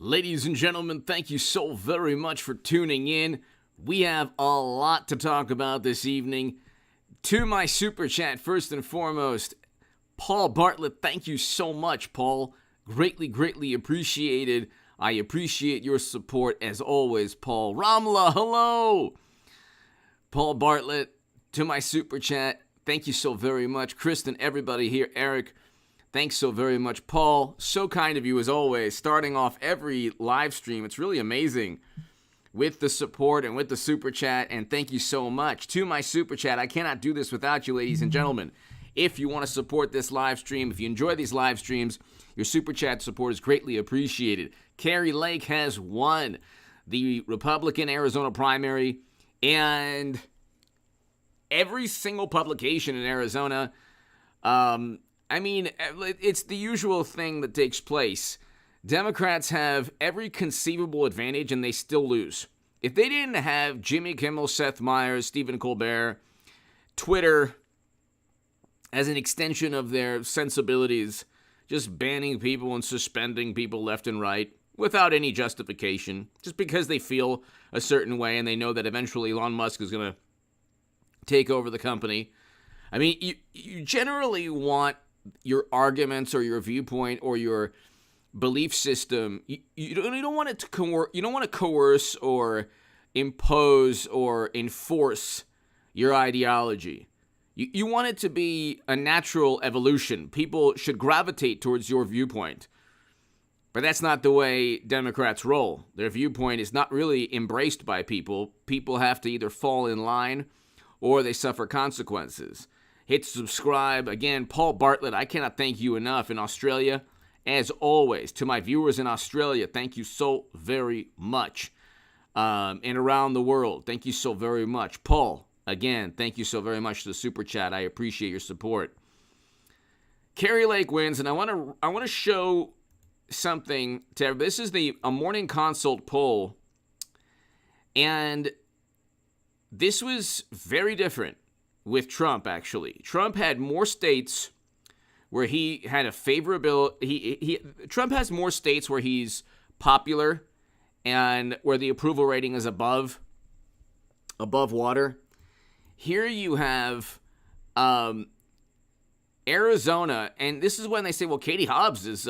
Ladies and gentlemen, thank you so very much for tuning in. We have a lot to talk about this evening. To my super chat, first and foremost, Paul Bartlett, thank you so much, Paul. Greatly appreciated. I appreciate your support as always, Paul. Ramla, hello! Paul Bartlett, to my super chat, thank you so very much. Kristen, everybody here, Eric, thanks so very much. Paul, so kind of you as always, starting off every live stream. It's really amazing with the support and with the super chat, and thank you so much. To my super chat, I cannot do this without you, ladies and gentlemen. If you want to support this live stream, if you enjoy these live streams, your super chat support is greatly appreciated. Carrie Lake has won the Republican Arizona primary, and every single publication in Arizona, it's the usual thing that takes place. Democrats have every conceivable advantage, and they still lose. If they didn't have Jimmy Kimmel, Seth Meyers, Stephen Colbert, Twitter as an extension of their sensibilities, just banning people and suspending people left and right without any justification, just because they feel a certain way and they know that eventually Elon Musk is going to take over the company. I mean, you generally want your arguments or your viewpoint or your belief system. You don't want it to you don't want to coerce or impose or enforce your ideology. You want it to be a natural evolution. People should gravitate towards your viewpoint. But that's not the way Democrats roll. Their viewpoint is not really embraced by people. People have to either fall in line or they suffer consequences. Hit subscribe. Again, Paul Bartlett, I cannot thank you enough in Australia. As always, to my viewers in Australia, thank you so very much. And around the world, thank you so very much. Paul, again, thank you so very much to the super chat. I appreciate your support. Carrie Lake wins, and I want to show something to everybody. This is a morning consult poll, and this was very different with Trump, actually. Trump had more states where he had a favorable. Trump has more states where he's popular and where the approval rating is above water. Here you have Arizona, and this is when they say, well, Katie Hobbs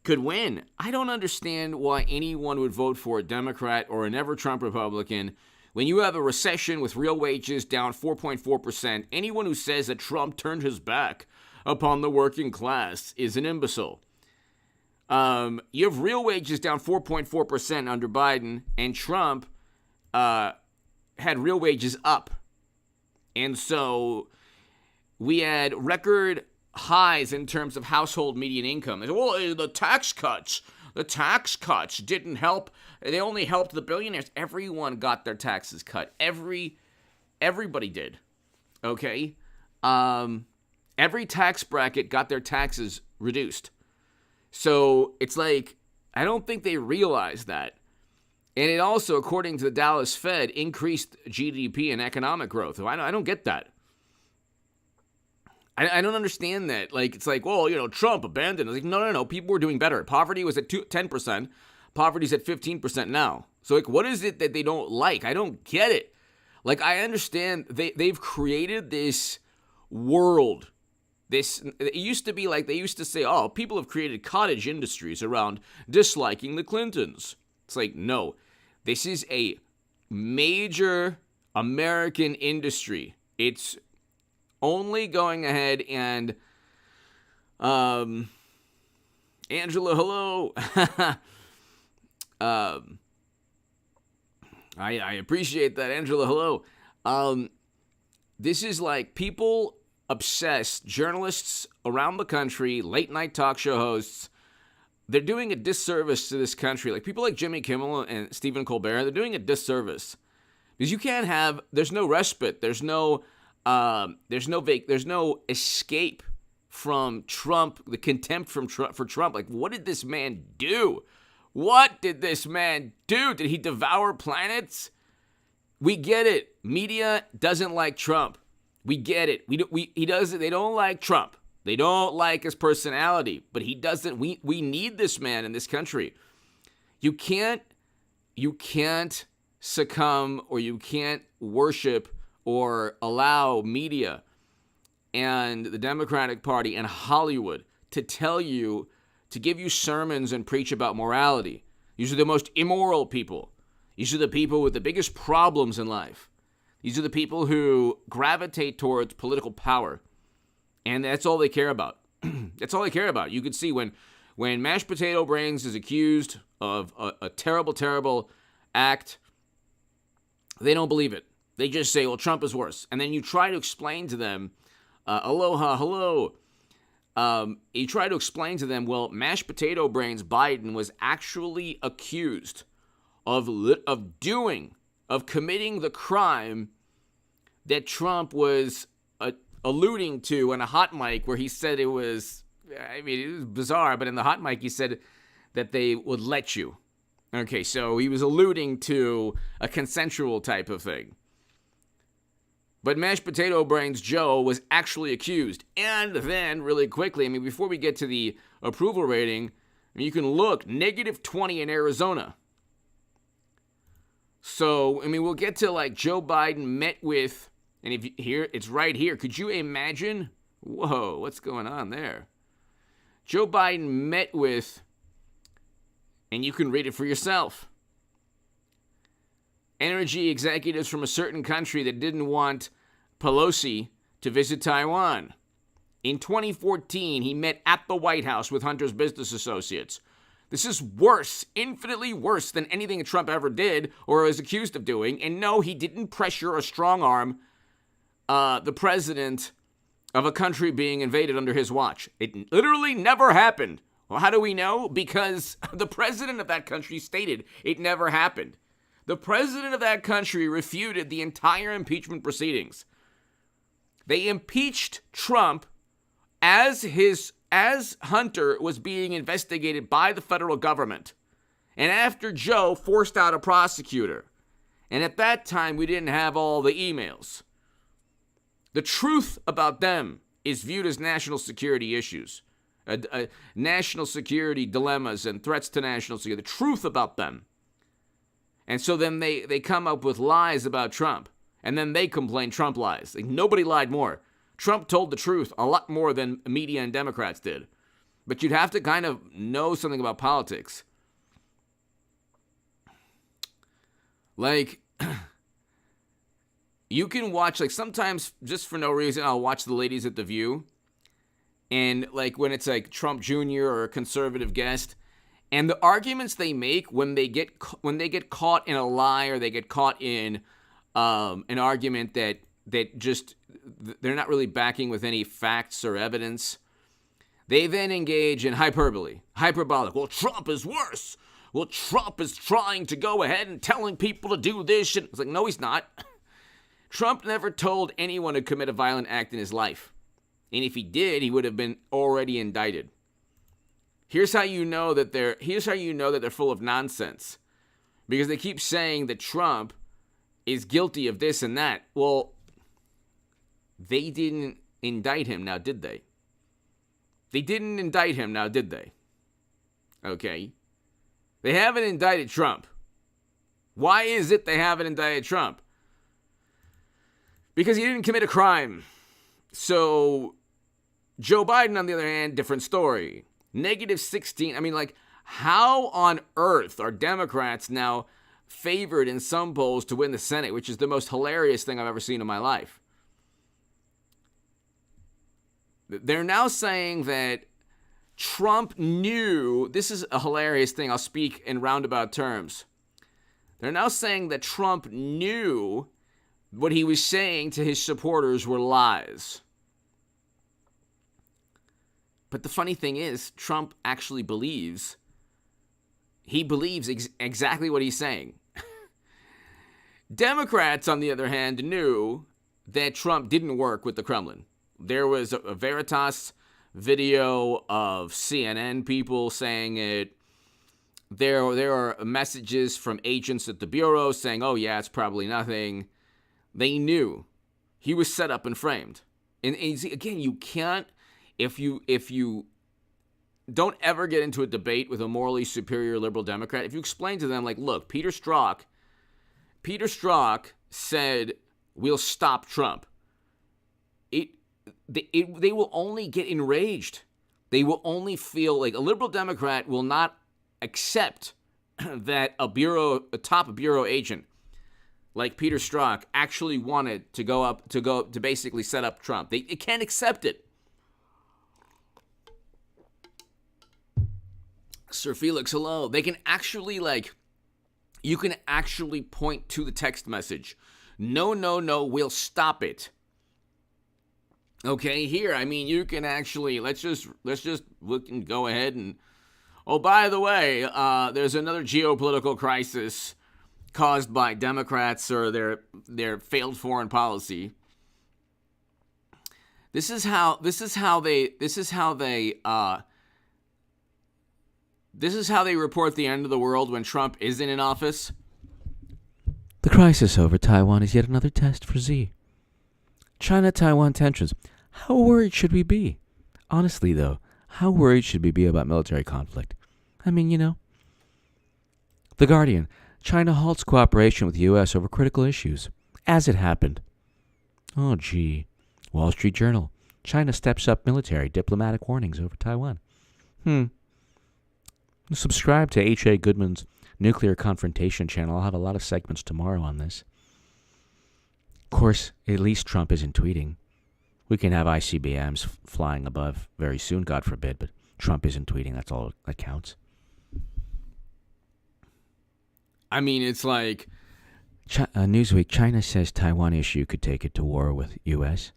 could win. I don't understand why anyone would vote for a Democrat or a never-Trump Republican when you have a recession with real wages down 4.4%. Anyone who says that Trump turned his back upon the working class is an imbecile. You have real wages down 4.4% under Biden, and Trump had real wages up. And so we had record highs in terms of household median income. Well, the tax cuts didn't help. They only helped the billionaires. Everyone got their taxes cut. Everybody did. Okay? Every tax bracket got their taxes reduced. So it's like, I don't think they realize that. And it also, according to the Dallas Fed, increased GDP and economic growth. I don't get that. I don't understand that. Like, it's like, well, Trump abandoned. It's like, no. People were doing better. Poverty was at 10%. Poverty's at 15% now. So, like, what is it that they don't like? I don't get it. Like, I understand they've created this world. It used to be like they used to say, oh, people have created cottage industries around disliking the Clintons. It's like, no. This is a major American industry. It's only going ahead and Angela, hello. I appreciate that, Angela, hello. This is like people obsessed, journalists around the country, late night talk show hosts, they're doing a disservice to this country. Like people like Jimmy Kimmel and Stephen Colbert, they're doing a disservice because you can't have. There's no respite. There's no escape from Trump. The contempt from for Trump. Like, what did this man do? What did this man do? Did he devour planets? We get it. Media doesn't like Trump. We get it. He doesn't. They don't like Trump. They don't like his personality, but he doesn't. We need this man in this country. You can't succumb, or you can't worship or allow media and the Democratic Party and Hollywood to tell you, to give you sermons and preach about morality. These are the most immoral people. These are the people with the biggest problems in life. These are the people who gravitate towards political power. And that's all they care about. That's all they care about. You could see when Mashed Potato Brains is accused of a terrible, terrible act, they don't believe it. They just say, well, Trump is worse. And then you try to explain to them, aloha, hello. You try to explain to them, well, Mashed Potato Brains Biden was actually accused of committing the crime that Trump was alluding to in a hot mic, where he said it was, it was bizarre, but in the hot mic he said that they would let you. Okay, so he was alluding to a consensual type of thing. But Mashed Potato Brains Joe was actually accused. And then, really quickly, before we get to the approval rating, you can look, -20 in Arizona. So, we'll get to, Joe Biden met with, and if you hear, it's right here. Could you imagine? Whoa, what's going on there? Joe Biden met with, and you can read it for yourself, energy executives from a certain country that didn't want Pelosi to visit Taiwan. In 2014, he met at the White House with Hunter's business associates. This is worse, infinitely worse than anything Trump ever did or was accused of doing. And no, he didn't pressure or strong-arm the president of a country being invaded under his watch. It literally never happened. Well, how do we know? Because the president of that country stated it never happened. The president of that country refuted the entire impeachment proceedings. They impeached Trump as Hunter was being investigated by the federal government, and after Joe forced out a prosecutor. And at that time, we didn't have all the emails. The truth about them is viewed as national security issues, national security dilemmas and threats to national security. The truth about them. And so then they come up with lies about Trump. And then they complain Trump lies. Nobody lied more. Trump told the truth a lot more than media and Democrats did. But you'd have to kind of know something about politics. You can watch, sometimes just for no reason, I'll watch the ladies at The View. And when it's Trump Jr. or a conservative guest, and the arguments they make when they get caught in a lie, or they get caught in an argument that just they're not really backing with any facts or evidence, they then engage in hyperbolic. Well, Trump is worse. Well, Trump is trying to go ahead and telling people to do this. And it's no, he's not. Trump never told anyone to commit a violent act in his life. And if he did, he would have been already indicted. Here's how you know that they're full of nonsense. Because they keep saying that Trump is guilty of this and that. Well, they didn't indict him, now did they? They didn't indict him, now did they? Okay. They haven't indicted Trump. Why is it they haven't indicted Trump? Because he didn't commit a crime. So, Joe Biden, on the other hand, different story. -16. How on earth are Democrats now favored in some polls to win the Senate, which is the most hilarious thing I've ever seen in my life? They're now saying that Trump knew, this is a hilarious thing, I'll speak in roundabout terms. They're now saying that Trump knew what he was saying to his supporters were lies. But the funny thing is, Trump actually believes exactly what he's saying. Democrats, on the other hand, knew that Trump didn't work with the Kremlin. There was a Veritas video of CNN people saying it. There are messages from agents at the Bureau saying, oh yeah, it's probably nothing. They knew he was set up and framed. And again, you can't, if you don't ever get into a debate with a morally superior liberal Democrat. If you explain to them, like, look, Peter Strzok said, we'll stop Trump. They will only get enraged. They will only feel like a liberal Democrat will not accept that a top bureau agent like Peter Strzok actually wanted to basically set up Trump. They can't accept it. Sir Felix, hello. They can actually, you can actually point to the text message. No, we'll stop it. Okay, here, I mean, you can actually, let's just look and go ahead and, oh, by the way, there's another geopolitical crisis caused by Democrats or their failed foreign policy. This is how they report the end of the world when Trump isn't in office. The crisis over Taiwan is yet another test for Z. China-Taiwan tensions. How worried should we be? Honestly, though, how worried should we be about military conflict? I mean, The Guardian. China halts cooperation with the U.S. over critical issues. As it happened. Oh, gee. Wall Street Journal. China steps up military diplomatic warnings over Taiwan. Subscribe to H.A. Goodman's Nuclear Confrontation channel. I'll have a lot of segments tomorrow on this. Of course, at least Trump isn't tweeting. We can have ICBMs flying above very soon, God forbid, but Trump isn't tweeting. That's all that counts. I mean, it's like... Newsweek, China says Taiwan issue could take it to war with U.S.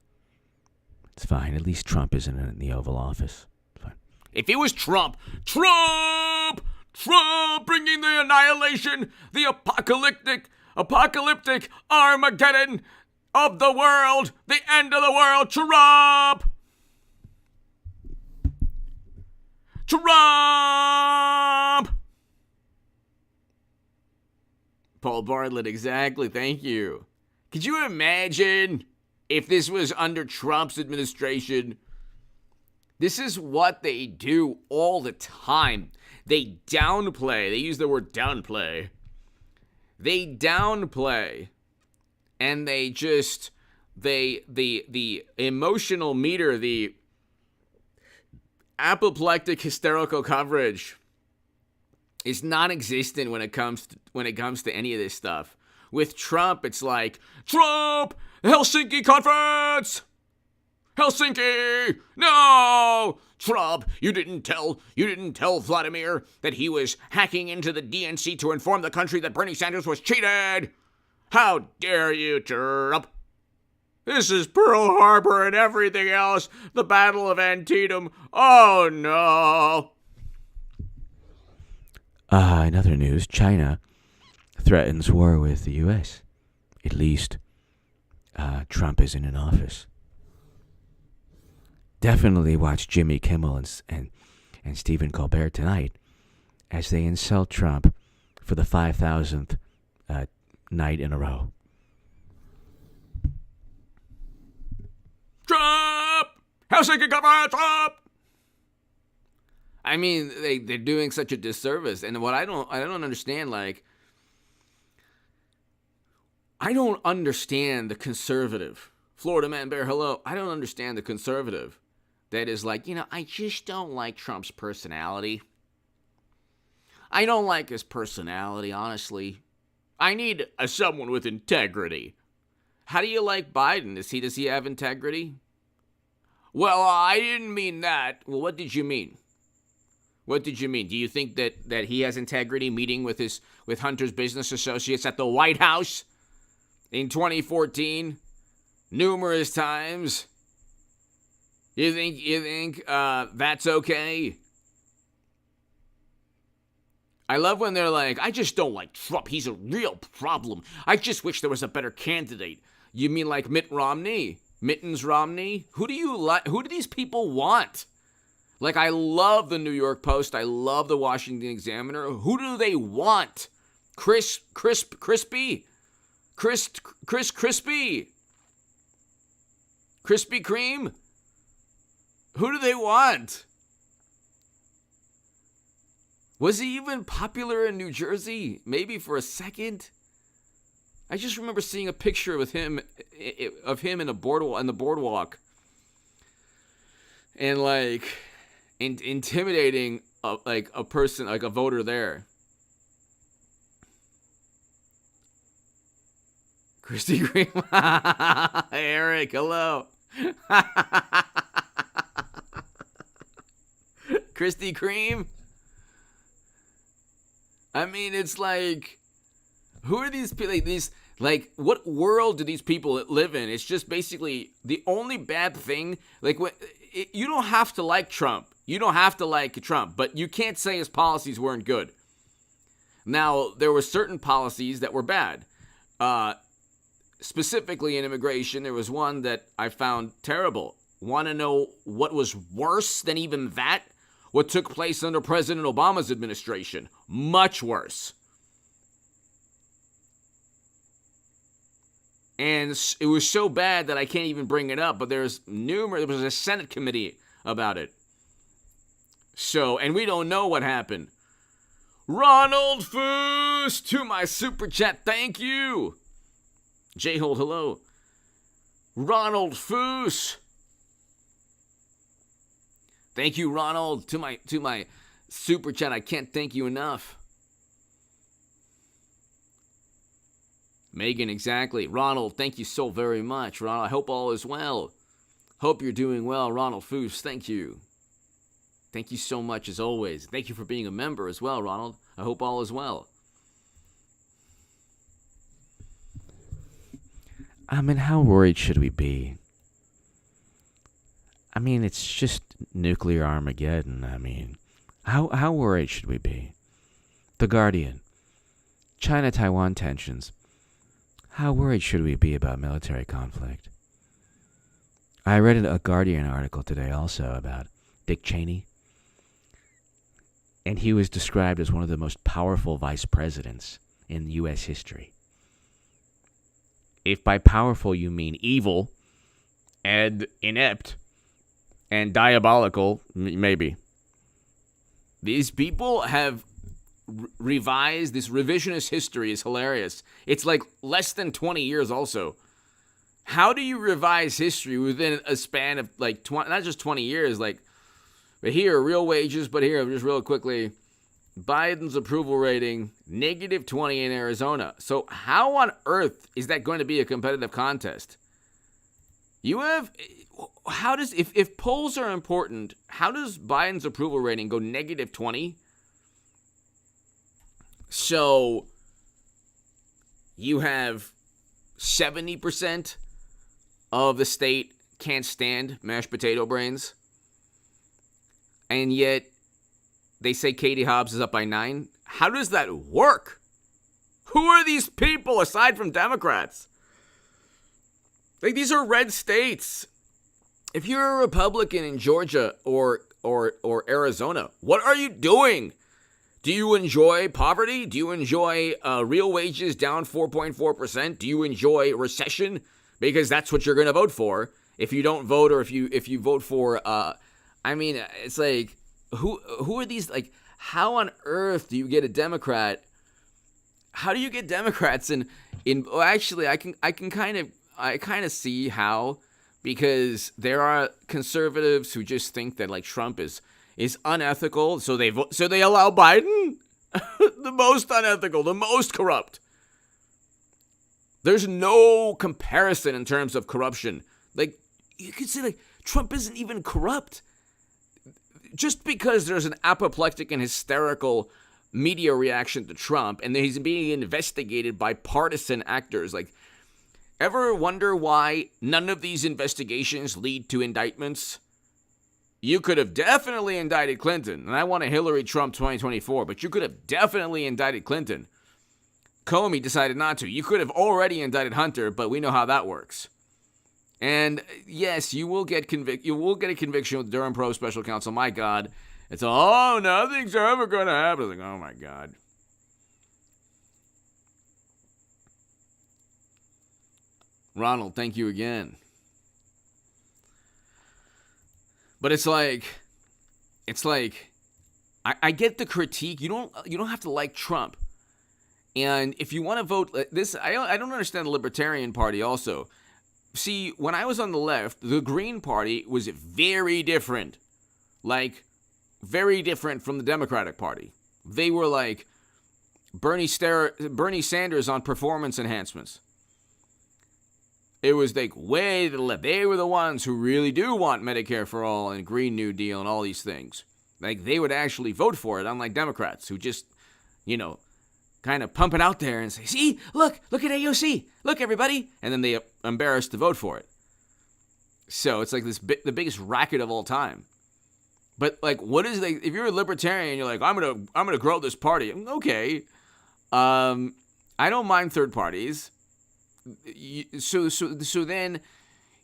It's fine. At least Trump isn't in the Oval Office. It's fine. If it was Trump bringing the annihilation, the apocalyptic Armageddon of the world, the end of the world, Trump! Paul Bartlett, exactly, thank you. Could you imagine if this was under Trump's administration? This is what they do all the time. They downplay. They use the word downplay. They downplay. And they just, the emotional meter, the apoplectic hysterical coverage is non-existent when it comes to any of this stuff. With Trump, it's like, Trump, Helsinki conference! Helsinki! No! Trump, you didn't tell Vladimir that he was hacking into the DNC to inform the country that Bernie Sanders was cheated! How dare you, Trump? This is Pearl Harbor and everything else. The Battle of Antietam. Oh, no. In other news, China threatens war with the U.S. At least Trump isn't in office. Definitely watch Jimmy Kimmel and Stephen Colbert tonight as they insult Trump for the 5,000th night in a row. Trump! Helsinki conference, Trump! I mean, they're doing such a disservice. And what I don't understand, I don't understand the conservative. Florida Man Bear, hello. I don't understand the conservative that is like, I just don't like Trump's personality. I don't like his personality, honestly. I need someone with integrity. How do you like Biden? Does he have integrity? Well, I didn't mean that. Well, what did you mean? What did you mean? Do you think that he has integrity meeting with Hunter's business associates at the White House in 2014 numerous times? You think that's okay? I love when they're like, I just don't like Trump. He's a real problem. I just wish there was a better candidate. You mean like Mitt Romney? Mittens Romney? Who do you like? Who do these people want? Like, I love the New York Post. I love the Washington Examiner. Who do they want? Crispy? Crispy Kreme? Who do they want? Was he even popular in New Jersey? Maybe for a second. I just remember seeing a picture with him in the boardwalk, and like intimidating a person, like a voter there. Christy Green. Eric, hello. Krispy Kreme? I mean, it's like, who are these people? What world do these people live in? It's just basically the only bad thing. You don't have to like Trump. You don't have to like Trump, but you can't say his policies weren't good. Now, there were certain policies that were bad. Specifically in immigration, there was one that I found terrible. Want to know what was worse than even that? What took place under President Obama's administration? Much worse. And it was so bad that I can't even bring it up, but there was a Senate committee about it. So, and we don't know what happened. Ronald Foos to my super chat, thank you. J-Hold, hello. Ronald Foos. Thank you, Ronald, to my super chat. I can't thank you enough. Megan, exactly. Ronald, thank you so very much. Ronald, I hope all is well. Hope you're doing well. Ronald Foos, thank you. Thank you so much as always. Thank you for being a member as well, Ronald. I hope all is well. I mean, how worried should we be? I mean, it's just nuclear Armageddon. I mean, how worried should we be? The Guardian. China-Taiwan tensions. How worried should we be about military conflict? I read a Guardian article today also about Dick Cheney. And he was described as one of the most powerful vice presidents in U.S. history. If by powerful you mean evil and inept and diabolical, maybe. These people have revised, this revisionist history is hilarious. It's like less than 20 years also. How do you revise history within a span of like, not just 20 years, like, but here, real wages, but here, just real quickly, Biden's approval rating, -20 in Arizona. So how on earth is that going to be a competitive contest? If polls are important, how does Biden's approval rating go -20? So you have 70% of the state can't stand mashed potato brains. And yet they say Katie Hobbs is up by 9. How does that work? Who are these people aside from Democrats? Like, these are red states. If you're a Republican in Georgia or Arizona, what are you doing? Do you enjoy poverty? Do you enjoy real wages down 4.4%? Do you enjoy recession? Because that's what you're going to vote for if you don't vote, or if you vote for. I mean, it's like, who are these? Like, how on earth do you get a Democrat? How do you get Democrats in? Well, actually, I kind of see how, because there are conservatives who just think that like Trump is unethical, so they allow Biden. The most unethical, the most corrupt. There's no comparison in terms of corruption. Like, you could say like Trump isn't even corrupt. Just because there's an apoplectic and hysterical media reaction to Trump, and he's being investigated by partisan actors, like, ever wonder why none of these investigations lead to indictments? You could have definitely indicted Clinton, and I want a Hillary Trump 2024, but you could have definitely indicted Clinton. Comey decided not to. You could have already indicted Hunter, but we know how that works. And yes, you will get a conviction with Durham Pro Special Counsel. My God, it's nothing's ever going to happen. It's like, oh my God. Ronald, thank you again. But it's like, I get the critique. You don't have to like Trump. And if you want to vote this, I don't understand the Libertarian Party also. See, when I was on the left, the Green Party was very different. Like, very different from the Democratic Party. They were like Bernie Sanders on performance enhancements. It was like way to the left. They were the ones who really do want Medicare for all and Green New Deal and all these things. Like, they would actually vote for it, unlike Democrats who just, kind of pump it out there and say, see, look at AOC. Look, everybody. And then they embarrassed to vote for it. So it's like the biggest racket of all time. But like, if you're a libertarian, you're like, I'm gonna grow this party. Okay. I don't mind third parties. So then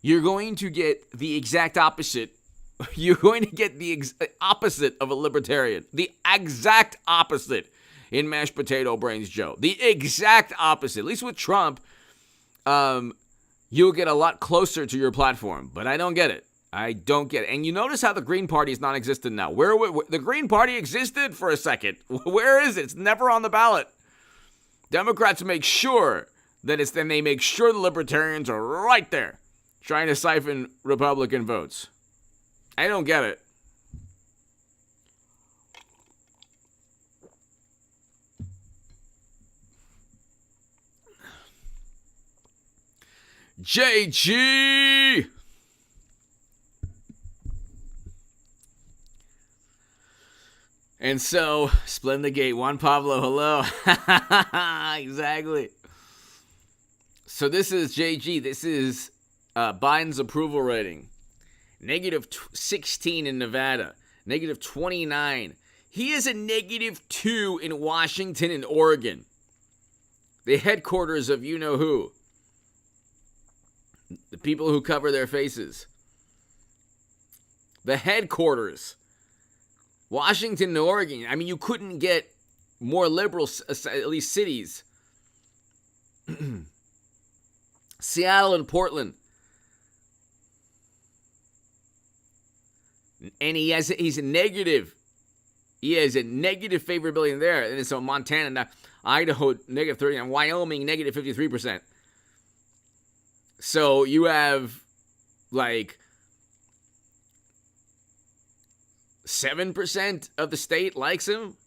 you're going to get the exact opposite. You're going to get the opposite of a libertarian. The exact opposite in mashed potato brains, Joe. The exact opposite. At least with Trump, you'll get a lot closer to your platform. But I don't get it. And you notice how the Green Party is non-existent now. Where the Green Party existed for a second. Where is it? It's never on the ballot. Democrats make sure that it's then they make sure the libertarians are right there trying to siphon Republican votes. I don't get it. JG! And so, splitting the gate. Juan Pablo, hello. Exactly. So this is JG. This is Biden's approval rating. Negative 16 in Nevada. Negative 29. He is a negative 2 in Washington and Oregon. The headquarters of you-know-who. The people who cover their faces. The headquarters. Washington and Oregon. I mean, you couldn't get more liberal, at least cities. Seattle and Portland. And he's a negative. He has a negative favorability in there. And so Montana, Idaho, negative 30, and Wyoming, negative 53%. So you have like 7% of the state likes him.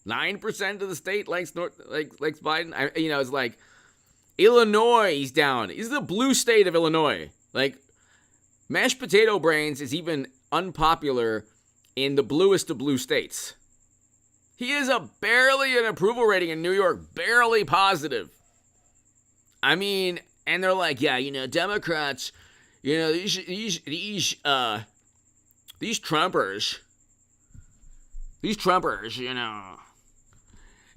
9% of the state likes Biden. It's like Illinois, he's down. He's the blue state of Illinois. Like, mashed potato brains is even unpopular in the bluest of blue states. He is barely an approval rating in New York, barely positive. I mean, and they're like, yeah, Democrats, these Trumpers,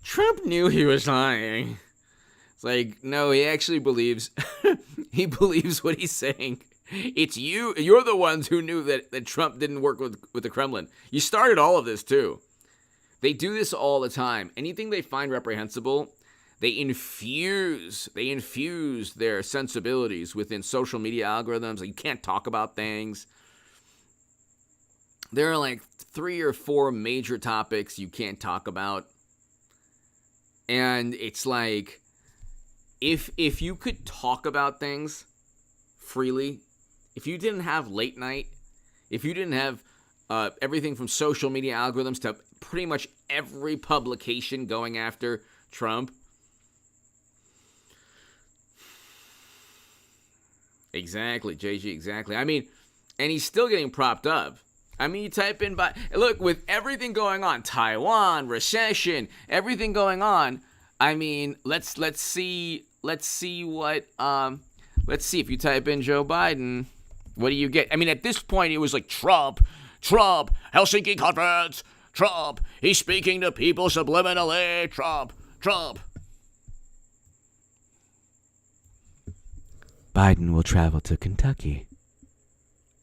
Trump knew he was lying. It's like, no, he actually believes, he believes what he's saying. It's you're the ones who knew that Trump didn't work with the Kremlin. You started all of this too. They do this all the time. Anything they find reprehensible, they infuse their sensibilities within social media algorithms. You can't talk about things. There are like 3 or 4 major topics you can't talk about. And it's like, if you could talk about things freely, if you didn't have late night, if you didn't have everything from social media algorithms to pretty much every publication going after Trump. Exactly, JG, exactly. I mean, and he's still getting propped up. I mean, you type in, look, with everything going on, Taiwan, recession, everything going on, I mean, let's see if you type in Joe Biden, what do you get? I mean, at this point, it was like Trump, Helsinki conference, Trump, he's speaking to people subliminally, Trump. Biden will travel to Kentucky.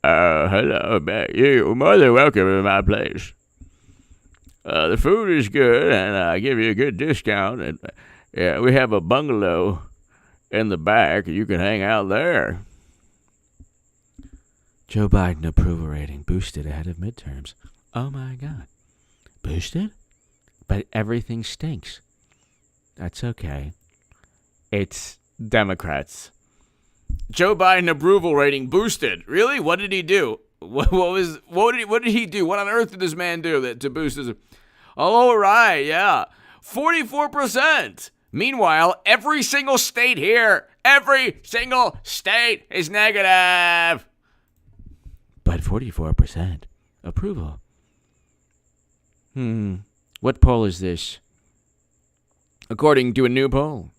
Hello, man. You're more than welcome in my place. The food is good, and I give you a good discount. And we have a bungalow in the back. You can hang out there. Joe Biden approval rating boosted ahead of midterms. Oh my God. Boosted? But everything stinks. That's okay. It's Democrats. Joe Biden approval rating boosted. Really? What did he do? What did he do? What on earth did this man do to boost his? Oh, right, yeah. 44%. Meanwhile, every single state here, every single state is negative. But 44% approval. What poll is this? According to a new poll.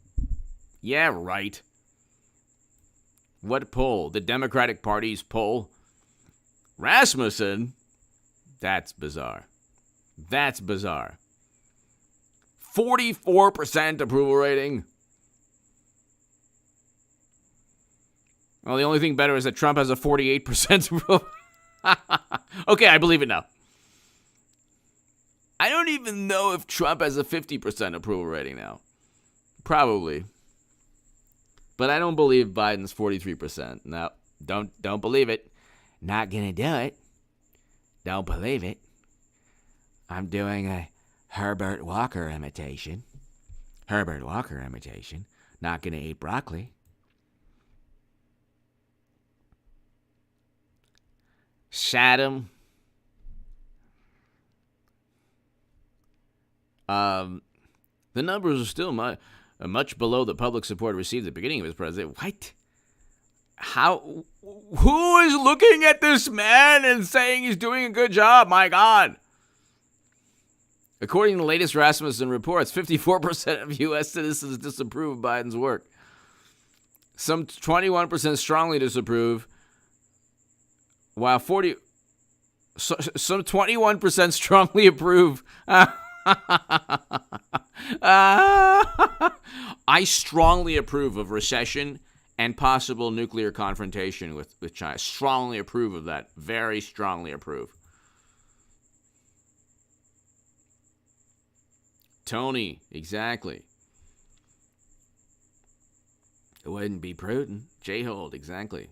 Yeah, right. What poll? The Democratic Party's poll? Rasmussen? That's bizarre. That's bizarre. 44% approval rating. Well, the only thing better is that Trump has a 48% approval. Okay, I believe it now. I don't even know if Trump has a 50% approval rating now. Probably. But I don't believe Biden's 43%. No, don't believe it. Not gonna do it. Don't believe it. I'm doing a Herbert Walker imitation. Not gonna eat broccoli. Saddam. The numbers are still much below the public support received at the beginning of his presidency. What? How? Who is looking at this man and saying he's doing a good job? My God. According to the latest Rasmussen reports, 54% of U.S. citizens disapprove of Biden's work. Some 21% strongly disapprove, while some 21% strongly approve. I strongly approve of recession and possible nuclear confrontation with China. Strongly approve of that. Very strongly approve. Tony, exactly. It wouldn't be prudent. J-Hold, exactly.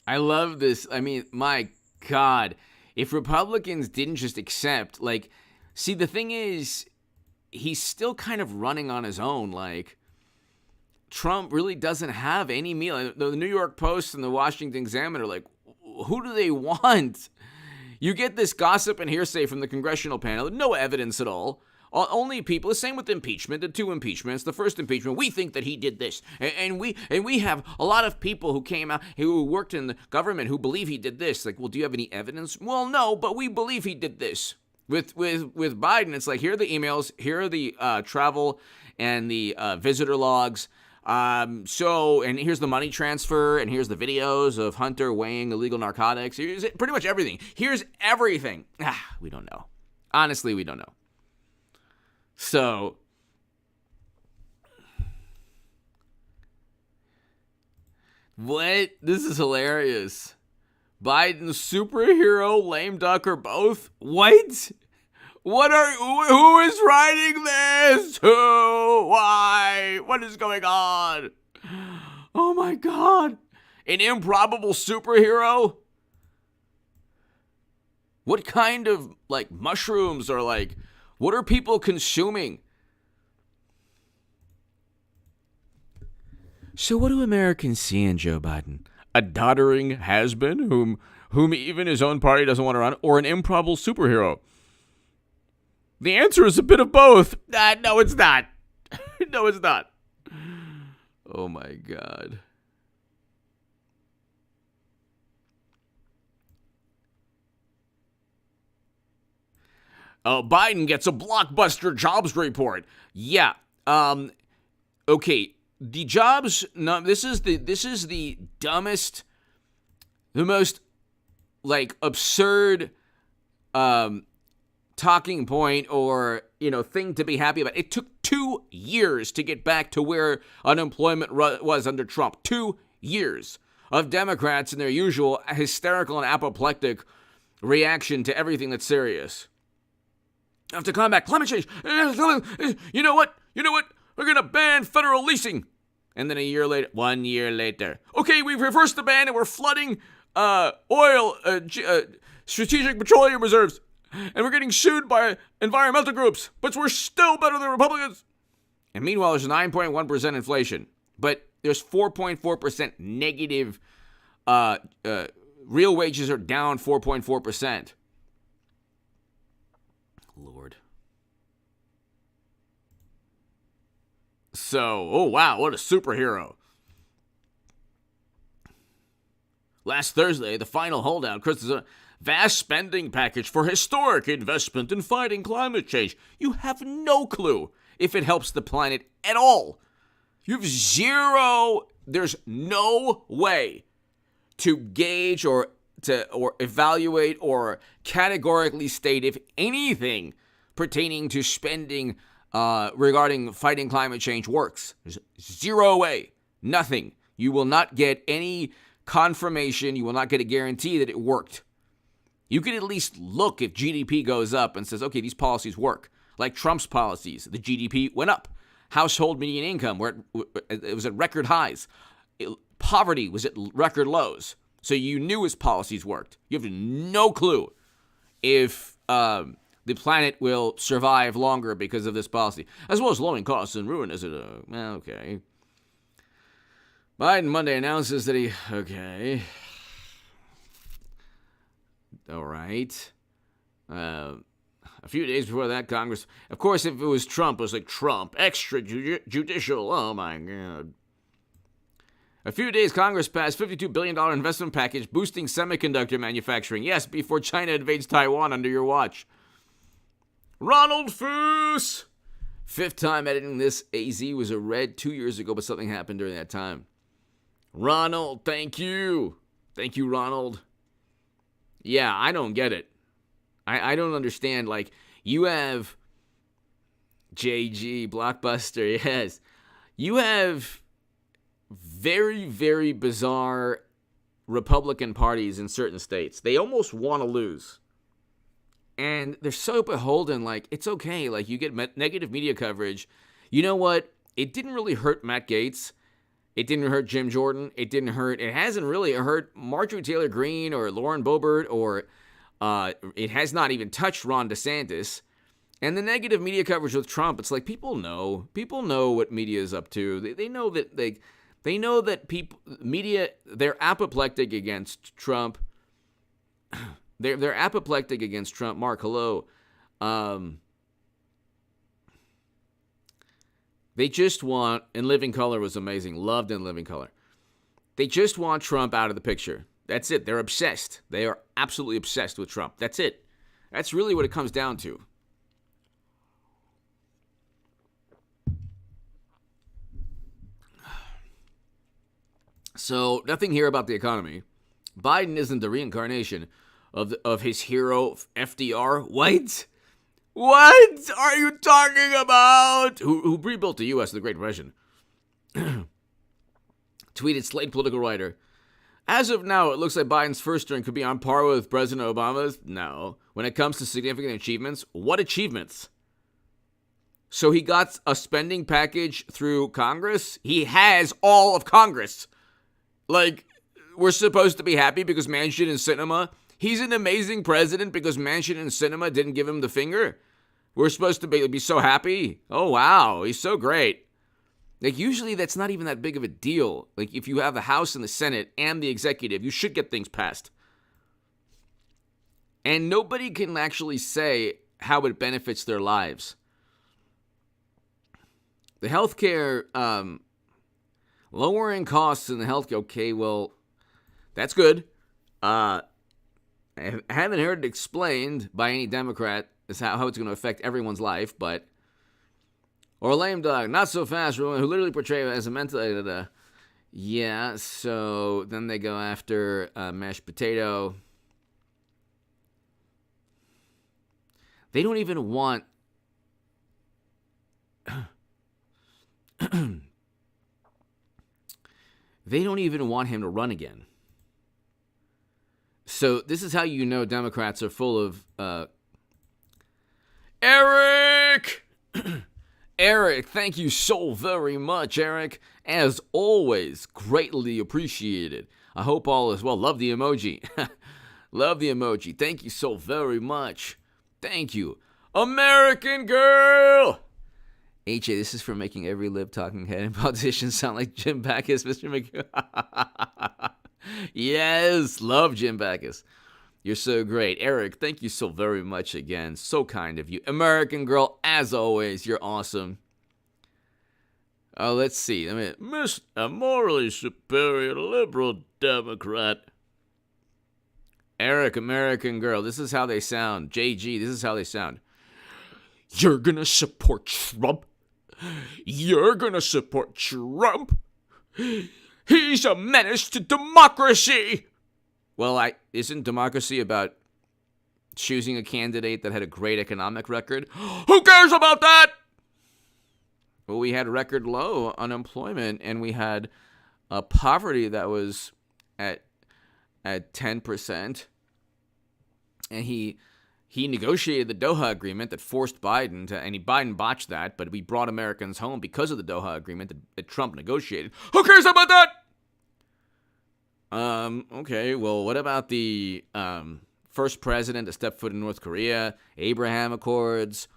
I love this. I mean, my God. If Republicans didn't just accept, see, the thing is, he's still kind of running on his own. Trump really doesn't have any meal. The New York Post and the Washington Examiner, who do they want? You get this gossip and hearsay from the congressional panel, no evidence at all. Only people. The same with impeachment. The two impeachments. The first impeachment, we think that he did this, and we have a lot of people who came out who worked in the government who believe he did this. Well, do you have any evidence? Well, no, but we believe he did this. With Biden, it's here are the emails, here are the travel and the visitor logs. And here's the money transfer, and here's the videos of Hunter weighing illegal narcotics. Here's pretty much everything. Here's everything. We don't know. Honestly, we don't know. So, what? This is hilarious. Biden, superhero, lame duck, or both? What? Who is writing this? Who? Why? What is going on? Oh my God. An improbable superhero? What kind of, mushrooms or what are people consuming? So what do Americans see in Joe Biden? A doddering has-been whom even his own party doesn't want to run, or an improbable superhero? The answer is a bit of both. No, it's not. No, it's not. Oh, my God. Biden gets a blockbuster jobs report. Yeah. Okay. The jobs. No, this is the dumbest, the most absurd talking point or thing to be happy about. It took 2 years to get back to where unemployment was under Trump. 2 years of Democrats and their usual hysterical and apoplectic reaction to everything that's serious. Have to combat climate change. You know what? We're going to ban federal leasing. And then 1 year later, okay, we've reversed the ban and we're flooding oil, strategic petroleum reserves. And we're getting sued by environmental groups, but we're still better than Republicans. And meanwhile, there's 9.1% inflation, but there's 4.4% negative. Real wages are down 4.4%. Lord. So, oh wow, what a superhero. Last Thursday, the final holdout criticized a vast spending package for historic investment in fighting climate change. You have no clue if it helps the planet at all. You have zero, there's no way to gauge or evaluate or categorically state if anything pertaining to spending regarding fighting climate change works. There's zero way. Nothing. You will not get any confirmation. You will not get a guarantee that it worked. You can at least look if GDP goes up and says, okay, these policies work. Like Trump's policies, the GDP went up. Household median income, it was at record highs. Poverty was at record lows. So you knew his policies worked. You have no clue if the planet will survive longer because of this policy, as well as lowering costs and ruin. Is it okay? Biden Monday announces that all right. A few days before that, Congress, of course, if it was Trump, it was like Trump, extrajudicial. Oh my God. A few days, Congress passed $52 billion investment package boosting semiconductor manufacturing. Yes, before China invades Taiwan under your watch. Ronald Foos! Fifth time editing this. AZ was a red 2 years ago, but something happened during that time. Ronald, thank you. Thank you, Ronald. Yeah, I don't get it. I don't understand. Like, you have JG, Blockbuster, yes. You have very, very bizarre Republican parties in certain states. They almost want to lose. And they're so beholden, like, it's okay. Like, you get negative media coverage. You know what? It didn't really hurt Matt Gaetz. It didn't hurt Jim Jordan. It hasn't really hurt Marjorie Taylor Greene or Lauren Boebert, or it has not even touched Ron DeSantis. And the negative media coverage with Trump, it's like people know what media is up to. They know that they know that media, they're apoplectic against Trump. They're apoplectic against Trump. Mark, hello. They just want, and Living Color was amazing. Loved In Living Color. They just want Trump out of the picture. That's it. They're obsessed. They are absolutely obsessed with Trump. That's it. That's really what it comes down to. So, nothing here about the economy. Biden isn't the reincarnation of his hero, FDR. What? What are you talking about? Who rebuilt the U.S. in the Great Depression. Tweeted Slate political writer. As of now, it looks like Biden's first term could be on par with President Obama's. No. When it comes to significant achievements, what achievements? So he got a spending package through Congress? He has all of Congress. Like, we're supposed to be happy because Manchin and Sinema. He's an amazing president because Manchin and Sinema didn't give him the finger. We're supposed to be so happy. Oh, wow. He's so great. Like, usually that's not even that big of a deal. Like, if you have the House and the Senate and the executive, you should get things passed. And nobody can actually say how it benefits their lives. The healthcare, lowering costs in the healthcare. Okay, well, that's good. I haven't heard it explained by any Democrat as how it's going to affect everyone's life, but... Or lame dog, not so fast, who literally portray it as a mental... Yeah, so then they go after mashed potato. They don't even want... They don't even want him to run again. So this is how you know Democrats are full of... Eric! Eric, thank you so very much, Eric. As always, greatly appreciated. I hope all is well. Love the emoji. Love the emoji. Thank you so very much. Thank you. American Girl! HA, this is for making every lib talking head and politician sound like Jim Backus, Mr. McGill. Yes, love Jim Backus. You're so great. Eric, thank you so very much again. So kind of you. American Girl, as always, you're awesome. Let's see. Miss a morally superior liberal Democrat. Eric, American Girl, this is how they sound. JG, this is how they sound. You're gonna support Trump? You're gonna support Trump? He's a menace to democracy! Well, isn't democracy about choosing a candidate that had a great economic record? Who cares about that? Well, we had record low unemployment, and we had a poverty that was at 10%. And he negotiated the Doha Agreement that forced Biden to, and Biden botched that, but we brought Americans home because of the Doha Agreement that Trump negotiated. Who cares about that? Okay, well, what about the first president to step foot in North Korea, Abraham Accords?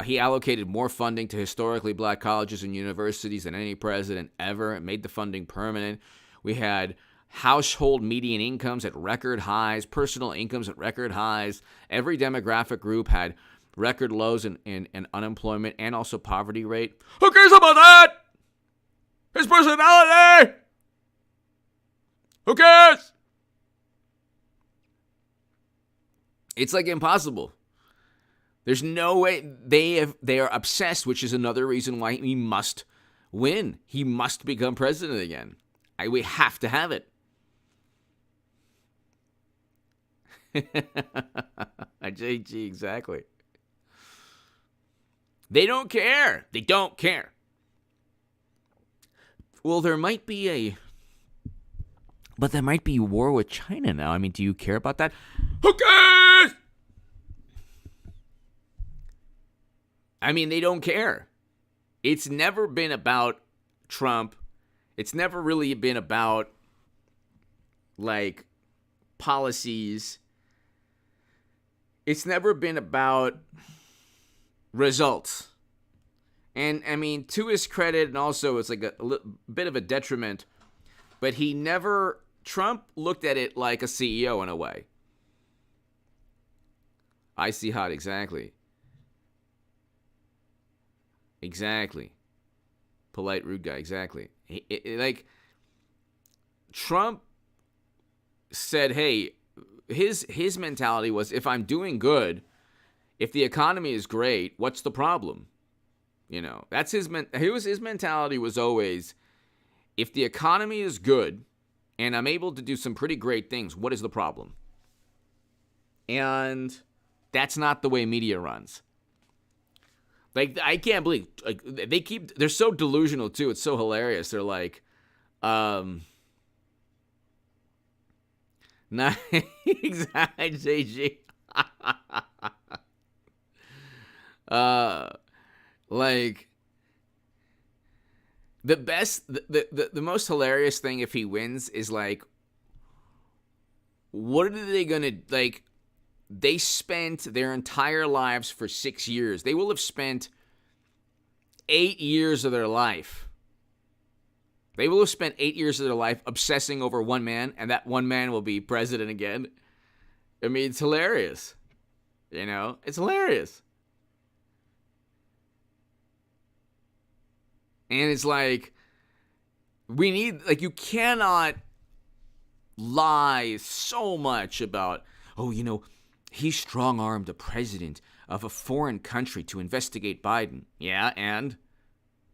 He allocated more funding to historically black colleges and universities than any president ever. It made the funding permanent. We had household median incomes at record highs, personal incomes at record highs. Every demographic group had record lows in unemployment and also poverty rate. Who cares about that? His personality! Who cares? It's like impossible. There's no way. They are obsessed, which is another reason why he must win. He must become president again. We have to have it. JG, exactly. They don't care. They don't care. Well, there might be war with China now. I mean, do you care about that? Who cares? I mean, they don't care. It's never been about Trump. It's never really been about, like, policies. It's never been about results. And, I mean, to his credit, and also it's like a bit of a detriment, but Trump looked at it like a CEO in a way. Icy hot, exactly. Exactly. Polite, rude guy, exactly. Like, Trump said, hey, his mentality was, if I'm doing good, if the economy is great, what's the problem? You know, that's his mentality was always, if the economy is good and I'm able to do some pretty great things, what is the problem? And that's not the way media runs. Like, I can't believe, like, they're so delusional too. It's so hilarious. They're like, not exactly, JG. Like, the most hilarious thing if he wins is, like, what are they gonna, like, they spent their entire lives for 6 years. They will have spent 8 years of their life. They will have spent 8 years of their life obsessing over one man, and that one man will be president again. I mean, it's hilarious. You know, it's hilarious. And it's like, you cannot lie so much about, oh, you know, he strong-armed the president of a foreign country to investigate Biden. Yeah, and?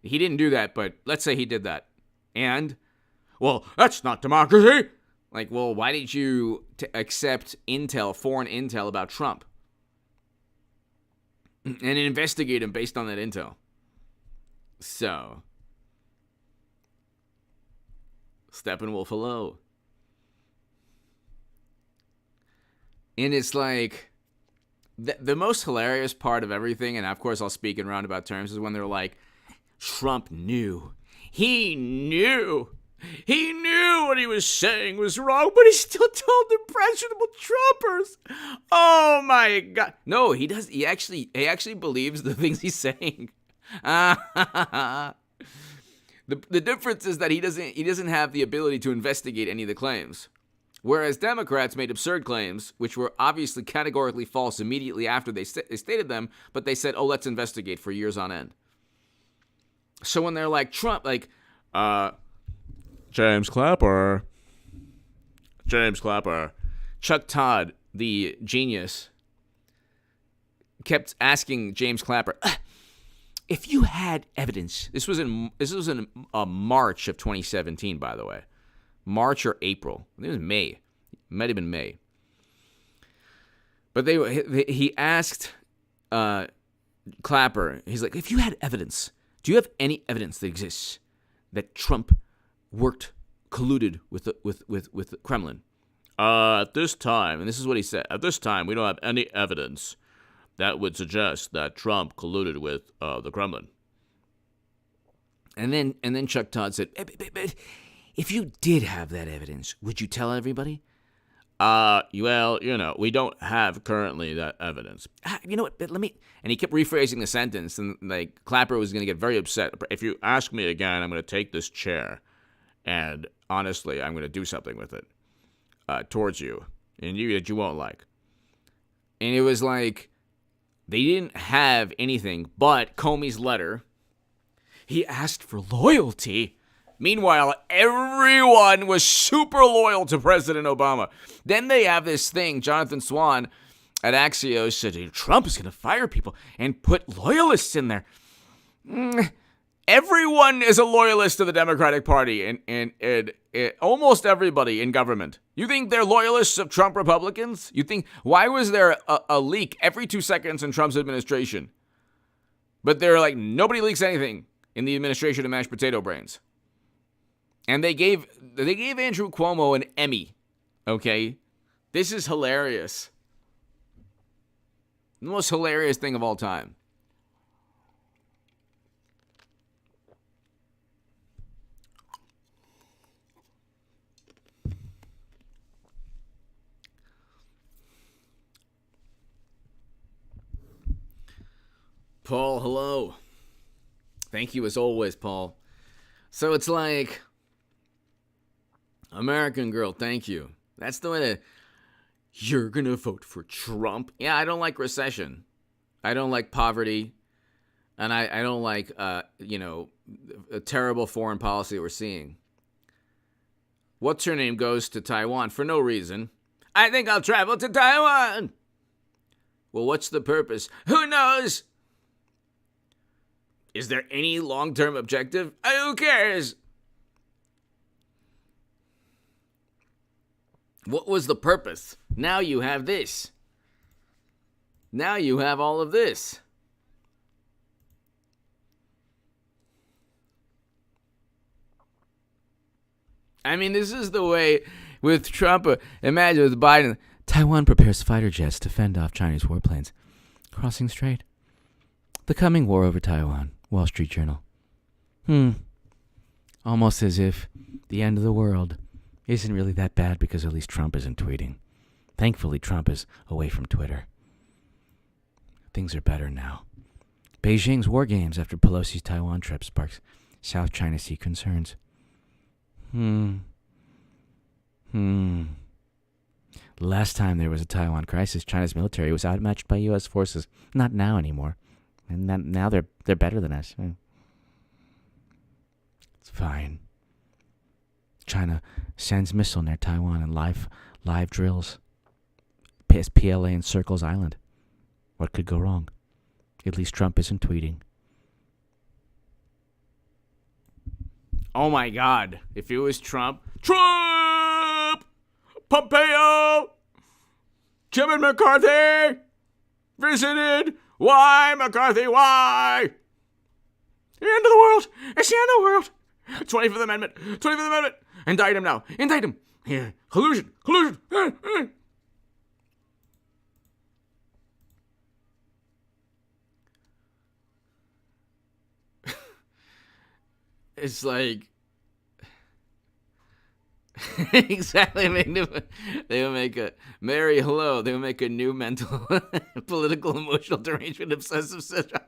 He didn't do that, but let's say he did that. And? Well, that's not democracy. Like, well, why did you accept foreign intel about Trump? And investigate him based on that intel? So, Steppenwolf, hello. And it's like, The most hilarious part of everything, and of course I'll speak in roundabout terms, is when they're like, Trump knew. He knew what he was saying was wrong, but he still told the impressionable Trumpers. Oh my God. No, he does. He actually believes the things he's saying. The difference is that he doesn't have the ability to investigate any of the claims. Whereas Democrats made absurd claims, which were obviously categorically false immediately after they stated them, but they said, oh, let's investigate for years on end. So when they're like, Trump, like, James Clapper. Chuck Todd, the genius, kept asking James Clapper, if you had evidence, this was in March of 2017, by the way. March or April. I think it was May. It might have been May. But he asked Clapper, he's like, if you had evidence, do you have any evidence that exists that Trump colluded with the Kremlin? At this time, and this is what he said, at this time, we don't have any evidence that would suggest that Trump colluded with the Kremlin. And then Chuck Todd said, but if you did have that evidence, would you tell everybody? Well, we don't have currently that evidence. You know what? But let me. And he kept rephrasing the sentence, and like Clapper was going to get very upset. If you ask me again, I'm going to take this chair, and honestly, I'm going to do something with it towards you, and that you won't like. And it was like they didn't have anything but Comey's letter. He asked for loyalty. Meanwhile, everyone was super loyal to President Obama. Then they have this thing, Jonathan Swan at Axios said, Trump is going to fire people and put loyalists in there. Everyone is a loyalist to the Democratic Party and almost everybody in government. You think they're loyalists of Trump Republicans? You think, why was there a leak every 2 seconds in Trump's administration? But they're like, nobody leaks anything in the administration of mashed potato brains. And they gave Andrew Cuomo an Emmy, okay? This is hilarious. The most hilarious thing of all time. Paul, hello. Thank you as always, Paul. So it's like, American Girl, thank you. That's the way to, you're going to vote for Trump? Yeah, I don't like recession. I don't like poverty. And I don't like, a terrible foreign policy we're seeing. What's her name goes to Taiwan for no reason. I think I'll travel to Taiwan. Well, what's the purpose? Who knows? Is there any long-term objective? Who cares? What was the purpose? Now you have this. Now you have all of this. I mean, this is the way with Trump. Imagine with Biden. Taiwan prepares fighter jets to fend off Chinese warplanes crossing strait. The coming war over Taiwan. Wall Street Journal. Almost as if the end of the world isn't really that bad because at least Trump isn't tweeting. Thankfully, Trump is away from Twitter. Things are better now. Beijing's war games after Pelosi's Taiwan trip sparks South China Sea concerns. Last time there was a Taiwan crisis, China's military was outmatched by U.S. forces. Not now anymore. And now they're better than us. It's fine. China sends missile near Taiwan and live drills. PLA encircles island. What could go wrong? At least Trump isn't tweeting. Oh my God. If it was Trump. Trump! Pompeo! Jim and McCarthy! Visited! Why, McCarthy? Why? The end of the world! It's the end of the world! 25th Amendment! 25th Amendment! Indict him now! Indict him! Here. Collusion! Collusion! It's like exactly. I mean, they will make a Mary. Hello. They will make a new mental, political, emotional derangement, obsessive syndrome.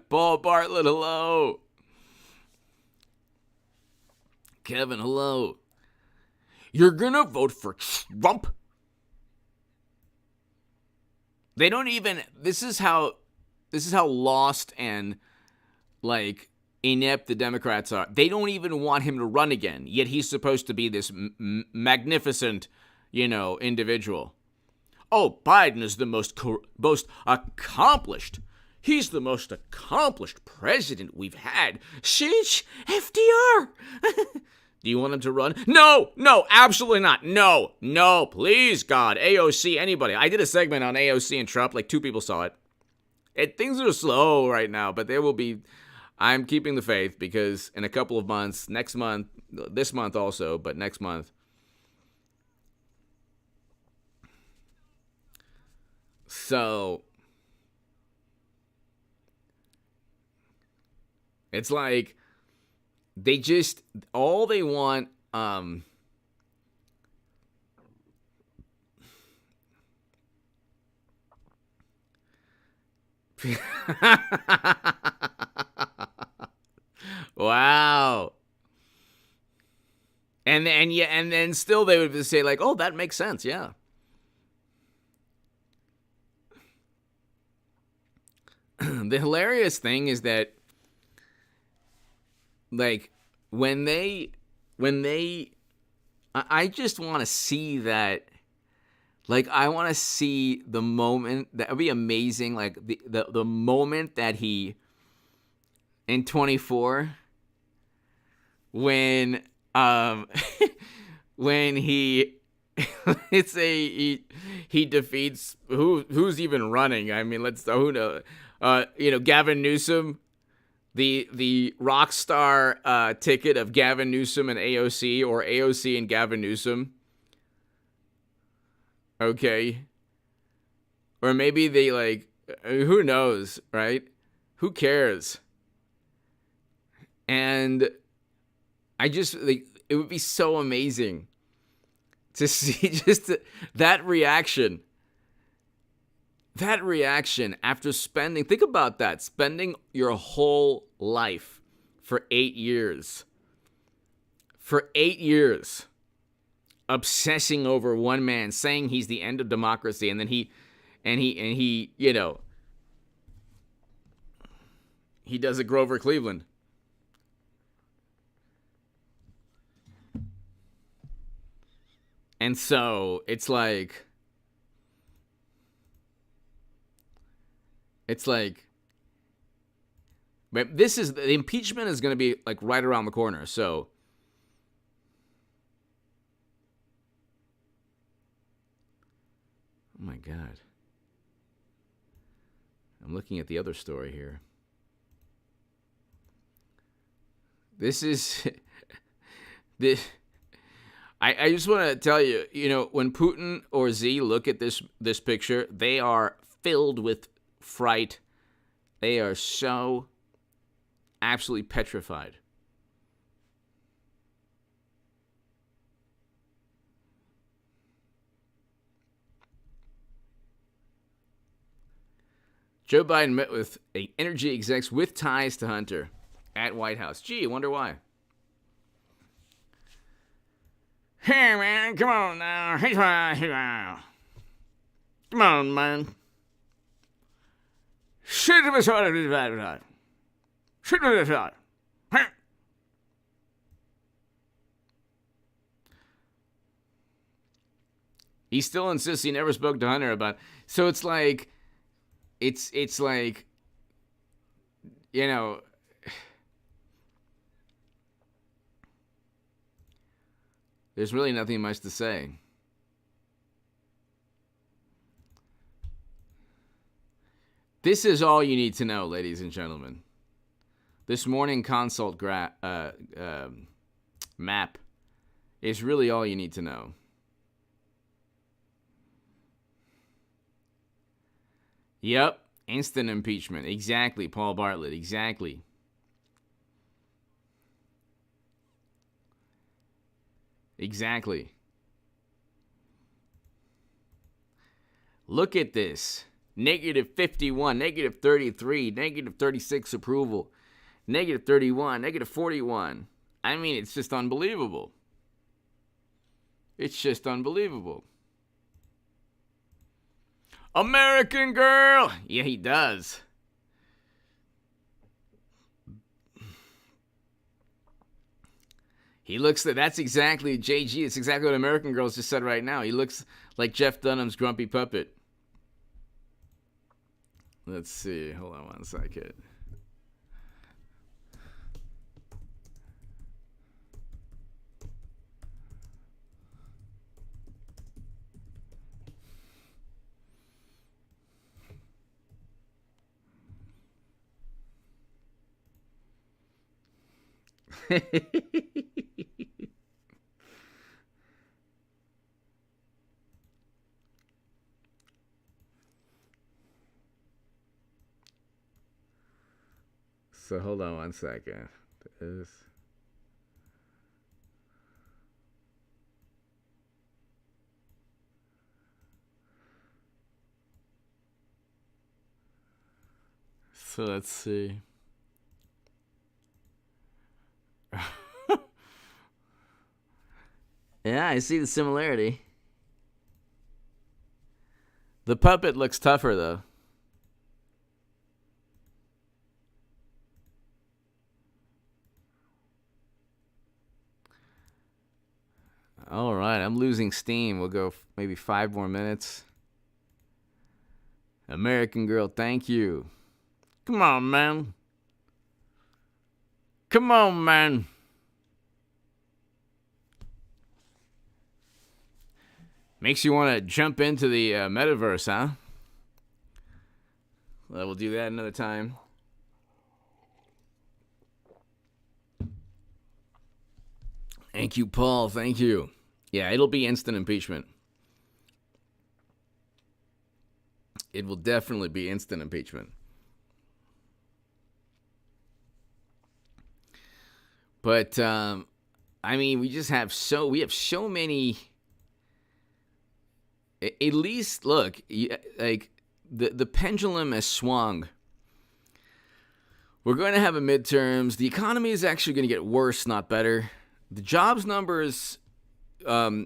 Paul Bartlett. Hello. Kevin. Hello. You're gonna vote for Trump? They don't even. This is how lost and like inept the Democrats are. They don't even want him to run again. Yet he's supposed to be this magnificent, individual. Oh, Biden is the most accomplished. He's the most accomplished president we've had since FDR. Do you want him to run? No, absolutely not. No, please, God. AOC, anybody. I did a segment on AOC and Trump. Like 2 people saw it. Things are slow right now, but there will be. I'm keeping the faith because in a couple of months, next month, this month also, but next month. So it's like they just all they want wow. And then still they would say like, "Oh, that makes sense." Yeah. The hilarious thing is that like when they I just want to see that. Like, I want to see the moment. That would be amazing. Like, the moment that he, in 24, when, when he, he defeats, who's even running? I mean, who knows? Gavin Newsom, the rock star ticket of Gavin Newsom and AOC, or AOC and Gavin Newsom. Okay. Or maybe they who knows, right? Who cares? And I just, it would be so amazing to see just that reaction. That reaction after think about that, spending your whole life for 8 years. For 8 years. Obsessing over one man, saying he's the end of democracy, and then he does a Grover Cleveland. And so it's like but the impeachment is going to be like right around the corner. So oh my God. I'm looking at the other story here. This is I just want to tell you, when Putin or Z look at this picture, they are filled with fright. They are so absolutely petrified. Joe Biden met with energy execs with ties to Hunter at White House. Gee, I wonder why. Hey, man, come on now. Come on, man. He still insists he never spoke to Hunter about. So it's like, it's like, there's really nothing much to say. This is all you need to know, ladies and gentlemen. This morning consult map is really all you need to know. Yep, instant impeachment. Exactly, Paul Bartlett. Exactly. Exactly. Look at this. Negative 51, negative 33, negative 36 approval, negative 31, negative 41. I mean, it's just unbelievable. It's just unbelievable. American girl! Yeah, he does. He looks, that's exactly, JG, it's exactly what American Girls just said right now. He looks like Jeff Dunham's grumpy puppet. Let's see, hold on one second. So hold on one second. So let's see. Yeah, I see the similarity. The puppet looks tougher, though. All right, I'm losing steam. We'll go maybe 5 more minutes. American Girl, thank you. Come on, man. Come on, man. Makes you want to jump into the metaverse, huh? Well, we'll do that another time. Thank you, Paul. Thank you. Yeah, it'll be instant impeachment. It will definitely be instant impeachment. But, I mean, we have so many. At least, look, like, the pendulum has swung. We're going to have a midterms. The economy is actually going to get worse, not better. The jobs numbers are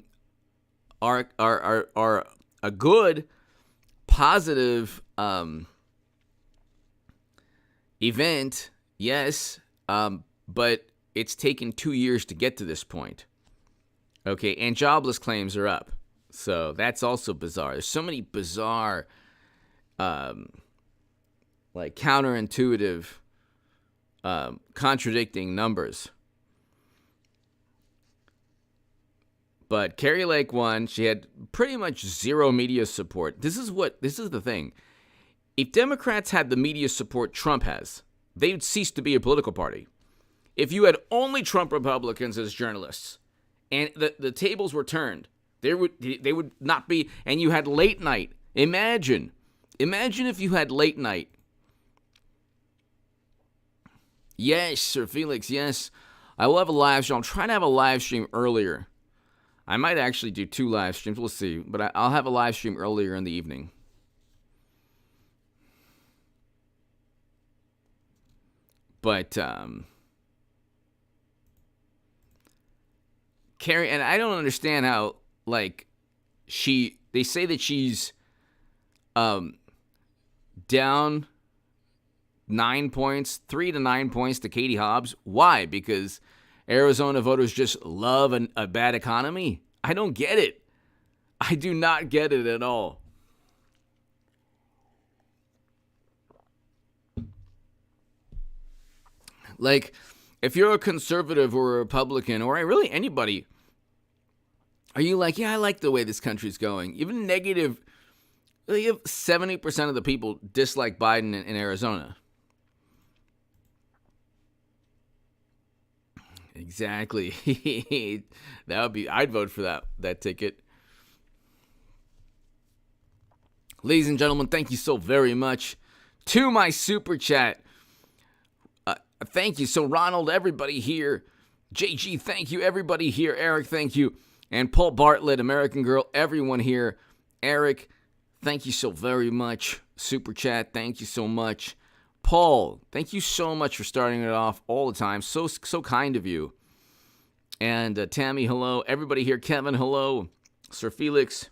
a good, positive event, yes, but it's taken 2 years to get to this point. Okay, and jobless claims are up. So that's also bizarre. There's so many bizarre, like counterintuitive, contradicting numbers. But Carrie Lake won. She had pretty much zero media support. This is the thing. If Democrats had the media support Trump has, they would cease to be a political party. If you had only Trump Republicans as journalists, and the tables were turned, they would not be, and you had late night. Imagine if you had late night. Yes, Sir Felix, yes. I will have a live stream. I'm trying to have a live stream earlier. I might actually do 2 live streams. We'll see. But I'll have a live stream earlier in the evening. But, Carrie, and I don't understand how, like, they say that she's down 9 points, 3 to 9 points to Katie Hobbs. Why? Because Arizona voters just love a bad economy? I don't get it. I do not get it at all. Like, if you're a conservative or a Republican or really anybody, are you like, yeah, I like the way this country's going? Even negative, you have 70% of the people dislike Biden in Arizona. Exactly. That would be, I'd vote for that ticket. Ladies and gentlemen, thank you so very much to my super chat. Thank you. So Ronald, everybody here. JG, thank you. Everybody here. Eric, thank you. And Paul Bartlett, American Girl, everyone here. Eric, thank you so very much. Super Chat, thank you so much. Paul, thank you so much for starting it off all the time. So kind of you. And Tammy, hello. Everybody here. Kevin, hello. Sir Felix.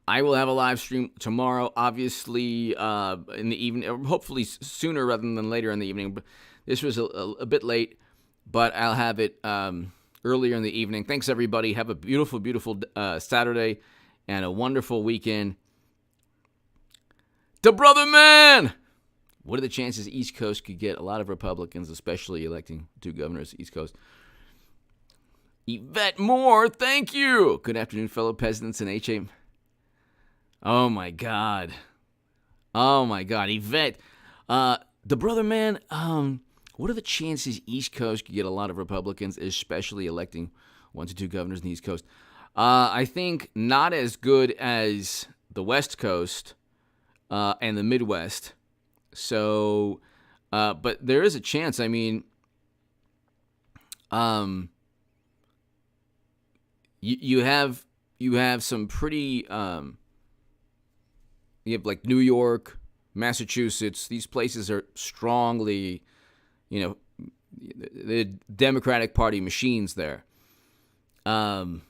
I will have a live stream tomorrow, obviously in the evening, or hopefully sooner rather than later in the evening. But this was a bit late, but I'll have it earlier in the evening. Thanks, everybody. Have a beautiful, beautiful Saturday and a wonderful weekend. The Brother Man! What are the chances East Coast could get a lot of Republicans, especially electing 2 governors East Coast? Yvette Moore, thank you. Good afternoon, fellow peasants and HA. Oh, my God. Yvette, the Brother Man, what are the chances East Coast could get a lot of Republicans, especially electing 1 to 2 governors in the East Coast? I think not as good as the West Coast and the Midwest. So, but there is a chance. I mean, you have some pretty, you have like New York, Massachusetts. These places are strongly, the Democratic Party machines there. But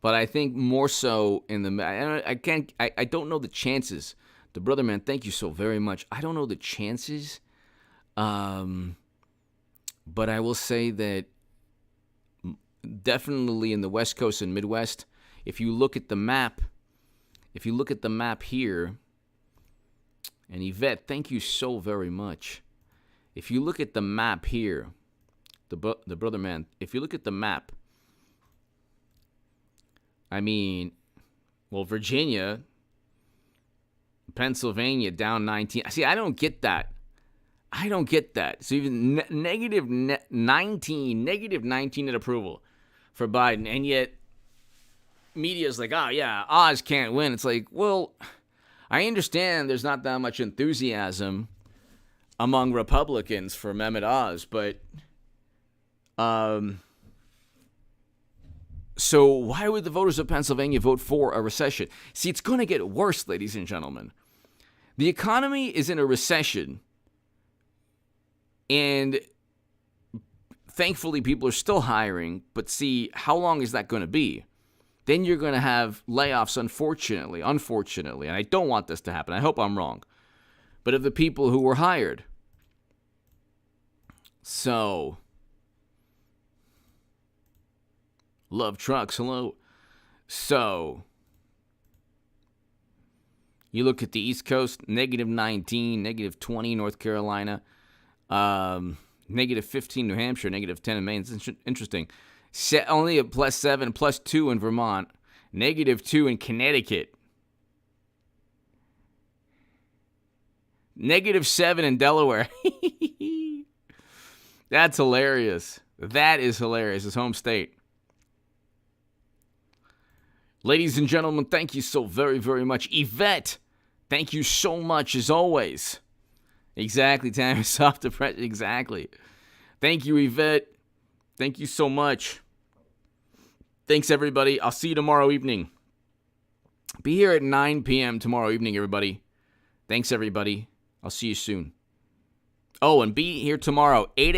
I think more so in the, I don't know the chances. The Brother Man, thank you so very much. I don't know the chances, but I will say that definitely in the West Coast and Midwest, if you look at the map here, and Yvette, thank you so very much. If you look at the map here, the Brother Man, if you look at the map, I mean, well, Virginia, Pennsylvania down 19. See, I don't get that. So even negative 19 at approval for Biden, and yet media's like, oh yeah, Oz can't win. It's like, well, I understand there's not that much enthusiasm among Republicans for Mehmet Oz, but so why would the voters of Pennsylvania vote for a recession? See, it's going to get worse, ladies and gentlemen. The economy is in a recession, and thankfully people are still hiring, but see, how long is that going to be? Then you're going to have layoffs, unfortunately, and I don't want this to happen. I hope I'm wrong. But of the people who were hired. So, love trucks, hello. So, you look at the East Coast, negative 19, negative 20 North Carolina, negative 15 New Hampshire, negative 10 in Maine. It's interesting. Only a +7, +2 in Vermont, -2 in Connecticut, -7 in Delaware. That's hilarious. That is hilarious. His home state. Ladies and gentlemen, thank you so very, very much. Yvette, thank you so much as always. Exactly, Tammy. Soft depression. Exactly. Thank you, Yvette. Thank you so much. Thanks, everybody. I'll see you tomorrow evening. Be here at 9 p.m. tomorrow evening, everybody. Thanks, everybody. I'll see you soon. Oh, and be here tomorrow, 8 a.m.